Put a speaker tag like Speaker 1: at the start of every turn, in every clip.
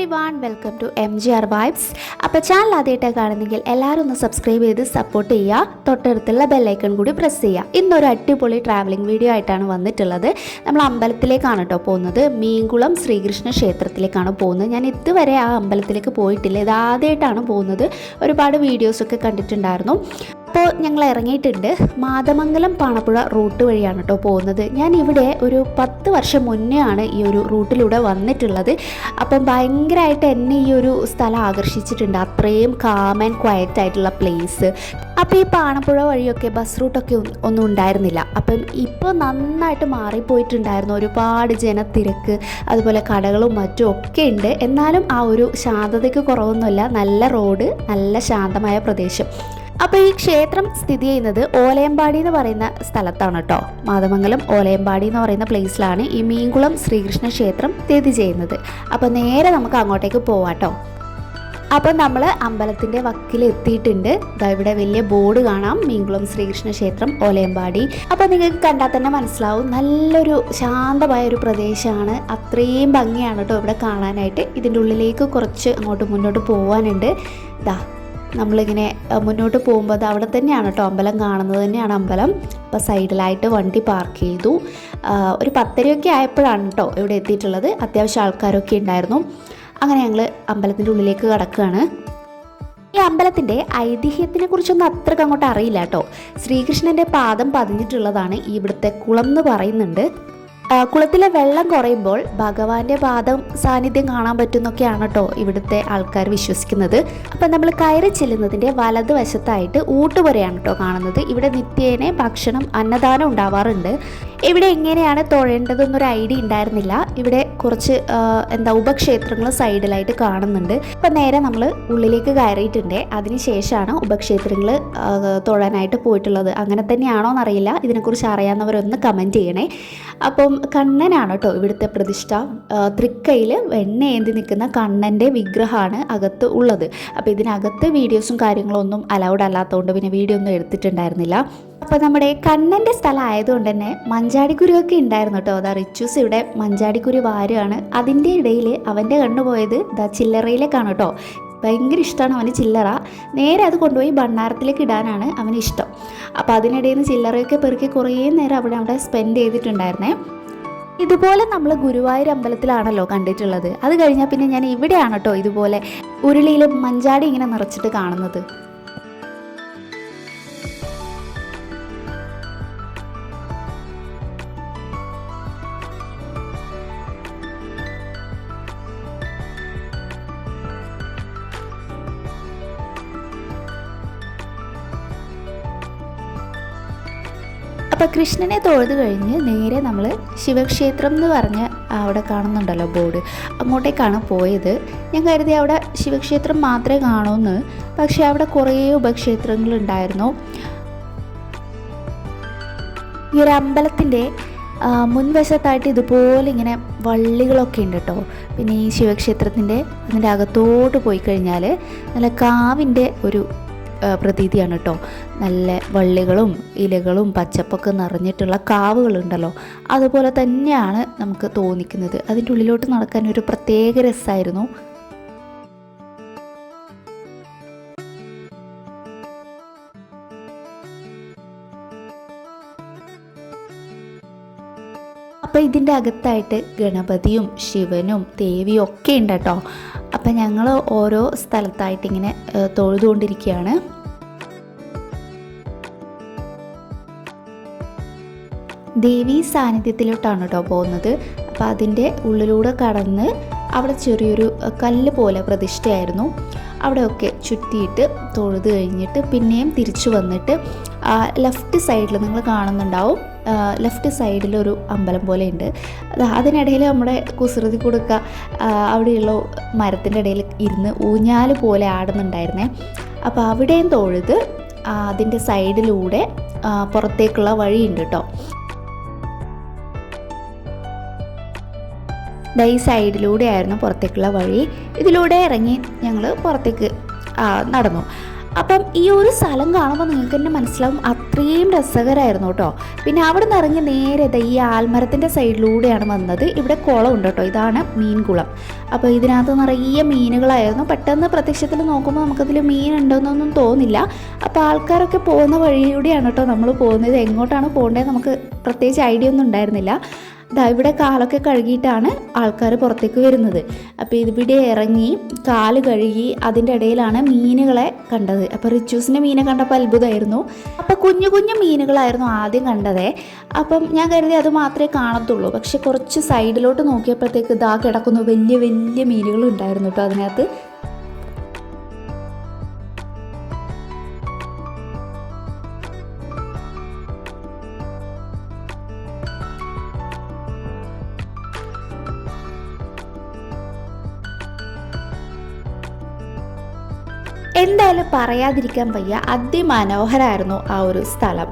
Speaker 1: Everyone, welcome to MGR vibes. അപ്പോൾ channel ആദ്യമായിട്ടാണ് കാണുന്നെങ്കിൽ എല്ലാവരും ഒന്ന് സബ്സ്ക്രൈബ് ചെയ്ത് സപ്പോർട്ട് ചെയ്യുക. തൊട്ടടുത്തുള്ള ബെല്ലൈക്കൺ കൂടി പ്രസ് ചെയ്യുക. ഇന്നൊരു അടിപൊളി ട്രാവലിംഗ് വീഡിയോ ആയിട്ടാണ് വന്നിട്ടുള്ളത്. നമ്മൾ അമ്പലത്തിലേക്കാണ് കേട്ടോ പോകുന്നത്. മീൻകുളം ശ്രീകൃഷ്ണ ക്ഷേത്രത്തിലേക്കാണ് പോകുന്നത്. ഞാൻ ഇതുവരെ ആ അമ്പലത്തിലേക്ക് പോയിട്ടില്ല, ഇത് ആദ്യമായിട്ടാണ് പോകുന്നത്. ഒരുപാട് വീഡിയോസൊക്കെ കണ്ടിട്ടുണ്ടായിരുന്നു. അപ്പോൾ ഞങ്ങൾ ഇറങ്ങിയിട്ടുണ്ട്. മാതമംഗലം പാണപ്പുഴ റൂട്ട് വഴിയാണ് കേട്ടോ പോകുന്നത്. ഞാൻ ഇവിടെ ഒരു 10 വർഷം മുന്നേ ആണ് ഈ ഒരു റൂട്ടിലൂടെ വന്നിട്ടുള്ളത്. അപ്പം ഭയങ്കരമായിട്ട് എന്നെ ഈ ഒരു സ്ഥലം ആകർഷിച്ചിട്ടുണ്ട്. അത്രയും കാം ആൻഡ് ക്വയറ്റ് ആയിട്ടുള്ള പ്ലേസ്. അപ്പോൾ ഈ പാണപ്പുഴ വഴിയൊക്കെ ബസ് റൂട്ടൊക്കെ ഒന്നും ഉണ്ടായിരുന്നില്ല. അപ്പം ഇപ്പോൾ നന്നായിട്ട് മാറിപ്പോയിട്ടുണ്ടായിരുന്നു. ഒരുപാട് ജനത്തിരക്ക്, അതുപോലെ കടകളും മറ്റും ഒക്കെ ഉണ്ട്. എന്നാലും ആ ഒരു ശാന്തതയ്ക്ക് കുറവൊന്നുമില്ല. നല്ല റോഡ്, നല്ല ശാന്തമായ പ്രദേശം. അപ്പോൾ ഈ ക്ഷേത്രം സ്ഥിതി ചെയ്യുന്നത് ഓലയമ്പാടി എന്ന് പറയുന്ന സ്ഥലത്താണ് കേട്ടോ. മാതമംഗലം ഓലയമ്പാടി എന്ന് പറയുന്ന പ്ലേസിലാണ് ഈ മീൻകുളം ശ്രീകൃഷ്ണ ക്ഷേത്രം സ്ഥിതി ചെയ്യുന്നത്. അപ്പോൾ നേരെ നമുക്ക് അങ്ങോട്ടേക്ക് പോവാം കേട്ടോ. അപ്പോൾ നമ്മൾ അമ്പലത്തിൻ്റെ വക്കിൽ എത്തിയിട്ടുണ്ട്. ഇവിടെ വലിയ ബോർഡ് കാണാം, മീൻകുളം ശ്രീകൃഷ്ണ ക്ഷേത്രം ഓലയമ്പാടി. അപ്പോൾ നിങ്ങൾക്ക് കണ്ടാൽ തന്നെ മനസ്സിലാവും, നല്ലൊരു ശാന്തമായ ഒരു പ്രദേശമാണ്. അത്രയും ഭംഗിയാണ് കേട്ടോ ഇവിടെ കാണാനായിട്ട്. ഇതിൻ്റെ ഉള്ളിലേക്ക് കുറച്ച് മുന്നോട്ട് പോകാനുണ്ട്. നമ്മളിങ്ങനെ മുന്നോട്ട് പോകുമ്പോൾ അവിടെ തന്നെയാണ് കേട്ടോ അമ്പലം കാണുന്നത്, തന്നെയാണ് അമ്പലം. അപ്പോൾ സൈഡിലായിട്ട് വണ്ടി പാർക്ക് ചെയ്തു. ഒരു 10:30 ആയപ്പോഴാണ് കേട്ടോ ഇവിടെ എത്തിയിട്ടുള്ളത്. അത്യാവശ്യം ആൾക്കാരൊക്കെ ഉണ്ടായിരുന്നു. അങ്ങനെ ഞങ്ങൾ അമ്പലത്തിൻ്റെ ഉള്ളിലേക്ക് കടക്കുകയാണ്. ഈ അമ്പലത്തിൻ്റെ ഐതിഹ്യത്തിനെ കുറിച്ചൊന്നും അത്രയ്ക്ക് അങ്ങോട്ട് അറിയില്ല കേട്ടോ. ശ്രീകൃഷ്ണൻ്റെ പാദം പതിഞ്ഞിട്ടുള്ളതാണ് ഇവിടുത്തെ കുളം എന്ന് പറയുന്നുണ്ട്. കുളത്തിലെ വെള്ളം കുറയുമ്പോൾ ഭഗവാന്റെ പാദം സാന്നിധ്യം കാണാൻ പറ്റുന്നൊക്കെയാണ് കേട്ടോ ഇവിടുത്തെ ആൾക്കാർ വിശ്വസിക്കുന്നത്. അപ്പം നമ്മൾ കയറി ചെല്ലുന്നതിൻ്റെ വലതുവശത്തായിട്ട് ഊട്ടുപുരയാണ് കേട്ടോ കാണുന്നത്. ഇവിടെ നിത്യേന ഭക്ഷണം, അന്നദാനം ഉണ്ടാവാറുണ്ട്. ഇവിടെ എങ്ങനെയാണ് തൊഴേണ്ടതെന്നൊരു ഐഡിയ ഉണ്ടായിരുന്നില്ല. ഇവിടെ കുറച്ച് ഉപക്ഷേത്രങ്ങൾ സൈഡിലായിട്ട് കാണുന്നുണ്ട്. അപ്പം നേരെ നമ്മൾ ഉള്ളിലേക്ക് കയറിയിട്ടുണ്ട്. അതിനുശേഷമാണ് ഉപക്ഷേത്രങ്ങൾ തൊഴാനായിട്ട് പോയിട്ടുള്ളത്. അങ്ങനെ തന്നെയാണോ എന്നറിയില്ല. ഇതിനെക്കുറിച്ച് അറിയാവുന്നവരൊന്ന് കമൻറ്റ് ചെയ്യണേ. അപ്പം കണ്ണനാണ് കേട്ടോ ഇവിടുത്തെ പ്രതിഷ്ഠ. തൃക്കൈയിൽ വെണ്ണ ഏന്തി നിൽക്കുന്ന കണ്ണൻ്റെ വിഗ്രഹമാണ് അകത്ത് ഉള്ളത്. അപ്പോൾ ഇതിനകത്ത് വീഡിയോസും കാര്യങ്ങളൊന്നും അലൗഡ് അല്ലാത്തതുകൊണ്ട് പിന്നെ വീഡിയോ ഒന്നും എടുത്തിട്ടുണ്ടായിരുന്നില്ല. അപ്പോൾ നമ്മുടെ കണ്ണൻ്റെ സ്ഥലം ആയതുകൊണ്ട് തന്നെ മഞ്ചാടിക്കുരുവൊക്കെ ഉണ്ടായിരുന്നു കേട്ടോ. അതാ റിച്ചൂസ് ഇവിടെ മഞ്ചാടിക്കുരു വാരുകയാണ്. അതിൻ്റെ ഇടയിൽ അവൻ്റെ കണ്ണു പോയത് ചില്ലറയിലേക്കാണ് കേട്ടോ. ഭയങ്കര ഇഷ്ടമാണ് അവന് ചില്ലറ. നേരെ അത് കൊണ്ടുപോയി ഭണ്ണാരത്തിലേക്ക് ഇടാനാണ് അവന് ഇഷ്ടം. അപ്പോൾ അതിനിടയിൽ നിന്ന് ചില്ലറയൊക്കെ പെറുക്കി കുറേ നേരം അവിടെ സ്പെൻഡ് ചെയ്തിട്ടുണ്ടായിരുന്നേ. ഇതുപോലെ നമ്മൾ ഗുരുവായൂർ അമ്പലത്തിലാണല്ലോ കണ്ടിട്ടുള്ളത്. അത് കഴിഞ്ഞാൽ പിന്നെ ഞാൻ ഇവിടെയാണ് കേട്ടോ ഇതുപോലെ ഉരുളിയിൽ മഞ്ചാടി ഇങ്ങനെ നിറച്ചിട്ട് കാണുന്നത്. അപ്പോൾ കൃഷ്ണനെ തൊഴുത് കഴിഞ്ഞ് നേരെ നമ്മൾ ശിവക്ഷേത്രം എന്ന് പറഞ്ഞ് അവിടെ കാണുന്നുണ്ടല്ലോ ബോർഡ്, അങ്ങോട്ടേക്കാണ് പോയത്. ഞാൻ കരുതി അവിടെ ശിവക്ഷേത്രം മാത്രമേ കാണൂന്ന്. പക്ഷേ അവിടെ കുറേ ഉപക്ഷേത്രങ്ങളുണ്ടായിരുന്നു. ഈ ഒരു അമ്പലത്തിൻ്റെ മുൻവശത്തായിട്ട് ഇതുപോലെ ഇങ്ങനെ വള്ളികളൊക്കെ ഉണ്ട് കേട്ടോ. പിന്നെ ഈ ശിവക്ഷേത്രത്തിൻ്റെ അതിൻ്റെ അകത്തോട്ട് പോയി കഴിഞ്ഞാൽ നല്ല കാവിൻ്റെ ഒരു പ്രതീതിയാണ് കേട്ടോ. നല്ല വള്ളികളും ഇലകളും പച്ചപ്പൊക്കെ നിറഞ്ഞിട്ടുള്ള കാവുകളുണ്ടല്ലോ, അതുപോലെ തന്നെയാണ് നമുക്ക് തോന്നിക്കുന്നത്. അതിൻ്റെ ഉള്ളിലോട്ട് നടക്കാൻ ഒരു പ്രത്യേക രസമായിരുന്നു. അപ്പോൾ ഇതിൻ്റെ അകത്തായിട്ട് ഗണപതിയും ശിവനും ദേവിയും ഒക്കെ ഉണ്ട് കേട്ടോ. അപ്പം ഞങ്ങൾ ഓരോ സ്ഥലത്തായിട്ട് ഇങ്ങനെ തൊഴുതുകൊണ്ടിരിക്കുകയാണ്. ദേവി സാന്നിധ്യത്തിലോട്ടാണ് കേട്ടോ പോകുന്നത്. അപ്പം അതിൻ്റെ ഉള്ളിലൂടെ കടന്ന് അവിടെ ചെറിയൊരു കല്ല് പോലെ പ്രതിഷ്ഠയായിരുന്നു. അവിടെയൊക്കെ ചുറ്റിയിട്ട് തൊഴുത് കഴിഞ്ഞിട്ട് പിന്നെയും തിരിച്ചു വന്നിട്ട് ലെഫ്റ്റ് സൈഡിൽ നിങ്ങൾ കാണുന്നുണ്ടാവും, ലെഫ്റ്റ് സൈഡിലൊരു അമ്പലം പോലെ ഉണ്ട്. അതിനിടയിൽ നമ്മുടെ കുസൃതി കൊടുക്ക അവിടെയുള്ള മരത്തിൻ്റെ ഇടയിൽ ഇരുന്ന് ഊഞ്ഞാൽ പോലെ ആടുന്നുണ്ടായിരുന്നേ. അപ്പോൾ അവിടെയും തൊഴുത് അതിൻ്റെ സൈഡിലൂടെ പുറത്തേക്കുള്ള വഴിയുണ്ട് കേട്ടോ. ഈ സൈഡിലൂടെ ആയിരുന്നു പുറത്തേക്കുള്ള വഴി. ഇതിലൂടെ ഇറങ്ങി ഞങ്ങൾ പുറത്തേക്ക് നടന്നു. അപ്പം ഈ ഒരു സ്ഥലം കാണുമ്പോൾ നിങ്ങൾക്ക് തന്നെ മനസ്സിലാവും അത്രയും രസകരമായിരുന്നു കേട്ടോ. പിന്നെ അവിടെ നിന്ന് ഇറങ്ങി നേരെ ഈ ആൽമരത്തിൻ്റെ സൈഡിലൂടെയാണ് വന്നത്. ഇവിടെ കുളം ഉണ്ട് കേട്ടോ, ഇതാണ് മീൻകുളം. അപ്പോൾ ഇതിനകത്ത് നിറയെ മീനുകളായിരുന്നു. പെട്ടെന്ന് പ്രത്യക്ഷത്തിൽ നോക്കുമ്പോൾ നമുക്കതിൽ മീൻ ഉണ്ടോയെന്നൊന്നും തോന്നില്ല. അപ്പോൾ ആൾക്കാരൊക്കെ പോകുന്ന വഴിയിലൂടെയാണ് കേട്ടോ നമ്മൾ പോകുന്നത്. എങ്ങോട്ടാണ് പോകേണ്ടത് നമുക്ക് പ്രത്യേകിച്ച് ഐഡിയ ഒന്നും ഉണ്ടായിരുന്നില്ല. ഇവിടെ കാലൊക്കെ കഴുകിയിട്ടാണ് ആൾക്കാർ പുറത്തേക്ക് വരുന്നത്. അപ്പോൾ ഇതിവിടെ ഇറങ്ങി കാല് കഴുകി അതിൻ്റെ ഇടയിലാണ് മീനുകളെ കണ്ടത്. അപ്പോൾ റിച്ചൂസിൻ്റെ മീനെ കണ്ടപ്പോൾ അത്ഭുതമായിരുന്നു. അപ്പോൾ കുഞ്ഞു കുഞ്ഞു മീനുകളായിരുന്നു ആദ്യം കണ്ടതേ. അപ്പം ഞാൻ കരുതി അത് മാത്രമേ കാണത്തുള്ളൂ. പക്ഷെ കുറച്ച് സൈഡിലോട്ട് നോക്കിയപ്പോഴത്തേക്ക് ഇതാ കിടക്കുന്നു വലിയ വലിയ മീനുകളുണ്ടായിരുന്നു കേട്ടോ അതിനകത്ത്. എന്തായാലും പറയാതിരിക്കാൻ വയ്യ, അതിമനോഹരമായിരുന്നു ആ ഒരു സ്ഥലം.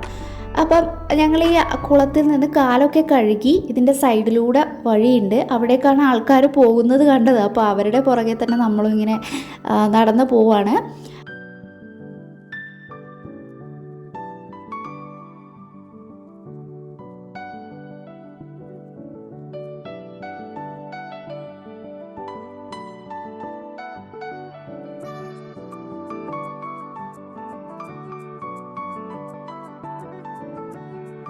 Speaker 1: അപ്പം ഞങ്ങൾ ഈ കുളത്തിൽ നിന്ന് കാലൊക്കെ കഴുകി ഇതിൻ്റെ സൈഡിലൂടെ വഴിയുണ്ട്, അവിടേക്കാണ് ആൾക്കാർ പോകുന്നത് കണ്ടത്. അപ്പോൾ അവരുടെ പുറകെ തന്നെ നമ്മളും ഇങ്ങനെ നടന്നു പോവാണ്.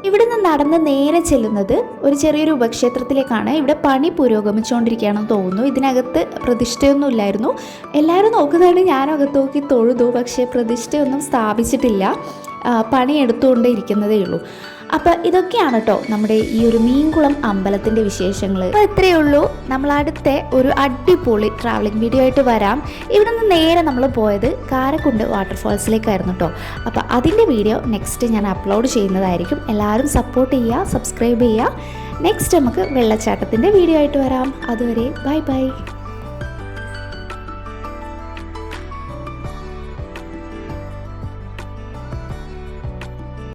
Speaker 1: ഇവിടെ നിന്ന് നടന്ന് നേരെ ചെല്ലുന്നത് ഒരു ചെറിയൊരു ഉപക്ഷേത്രത്തിലേക്കാണ്. ഇവിടെ പണി പുരോഗമിച്ചുകൊണ്ടിരിക്കുകയാണെന്ന് തോന്നുന്നു. ഇതിനകത്ത് പ്രതിഷ്ഠയൊന്നും ഇല്ലായിരുന്നു. എല്ലാവരും നോക്കുന്നതാണ്, ഞാനും അകത്ത് നോക്കി തൊഴുതു. പക്ഷേ പ്രതിഷ്ഠയൊന്നും സ്ഥാപിച്ചിട്ടില്ല, പണി എടുത്തുകൊണ്ടേ ഇരിക്കുന്നതേ ഉള്ളൂ. അപ്പോൾ ഇതൊക്കെയാണ് കേട്ടോ നമ്മുടെ ഈ ഒരു മീൻകുളം അമ്പലത്തിൻ്റെ വിശേഷങ്ങൾ. അപ്പോൾ ഇത്രയേ ഉള്ളൂ. നമ്മൾ അടുത്ത ഒരു അടിപൊളി ട്രാവലിംഗ് വീഡിയോ ആയിട്ട് വരാം. ഇവിടെ നിന്ന് നേരെ നമ്മൾ പോയത് കാരക്കുണ്ട് വാട്ടർഫാൾസിലേക്കായിരുന്നു കേട്ടോ. അപ്പോൾ അതിൻ്റെ വീഡിയോ നെക്സ്റ്റ് ഞാൻ അപ്ലോഡ് ചെയ്യുന്നതായിരിക്കും. എല്ലാവരും സപ്പോർട്ട് ചെയ്യുക, സബ്സ്ക്രൈബ് ചെയ്യുക. നെക്സ്റ്റ് നമുക്ക് വെള്ളച്ചാട്ടത്തിൻ്റെ വീഡിയോ ആയിട്ട് വരാം. അതുവരെ ബൈ ബൈ.